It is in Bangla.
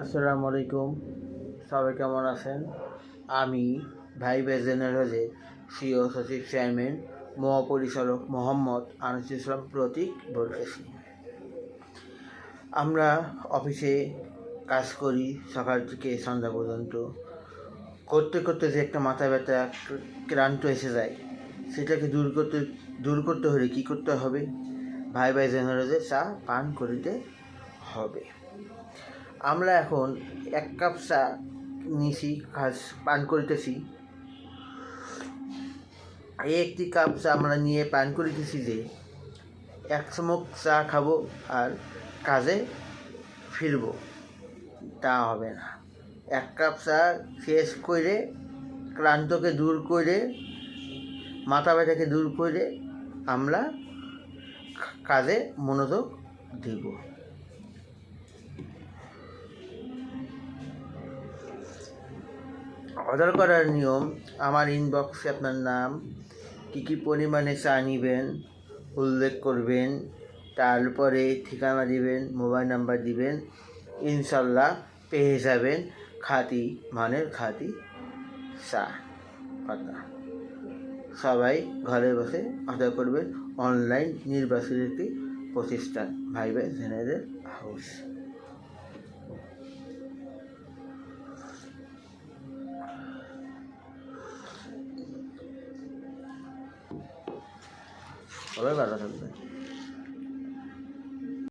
আসসালামু আলাইকুম, সবাই কেমন আছেন? আমি ভাইবে জেনারেলের সিও সচিব চেয়ারম্যান মহাপরিচালক মোহাম্মদ আনিসুল ইসলাম প্রতীক বলতেছি। আমরা অফিসে কাজ করি সকাল থেকে সন্ধ্যা পর্যন্ত। করতে করতে যে একটা মাথা ব্যথা ক্লান্ত এসে যায়, সেটাকে দূর করতে হলে কী করতে হবে? ভাই জেনারেলের চা পান করিতে হবে। আমরা এখন 1 কাপ চা নিছি, পান করিতেছি। এই 1 কাপ চা আমরা নিয়ে পান করিতেছি যে 1 চুমুক চা খাবো আর কাজে ফিরব, তা হবে না। 1 কাপ চা শেষ করে, ক্লান্তকে দূর করে, মাথা ব্যথাকে দূর করে আমরা কাজে মনোযোগ দিব। অর্ডার করার নিয়ম: আমার ইনবক্সে আপনার নাম, কী পরিমাণে চা নেবেন উল্লেখ করবেন, তারপরে ঠিকানা দিবেন, মোবাইল নাম্বার দিবেন। ইনশাল্লাহ পেয়ে যাবেন মানের খাঁটি চা পাতা। সবাই ঘরে বসে অর্ডার করবেন। অনলাইন নির্বাচিত একটি প্রতিষ্ঠান ভাইবে জেনারেল হাউস। সবাই ভালো থাকবেন।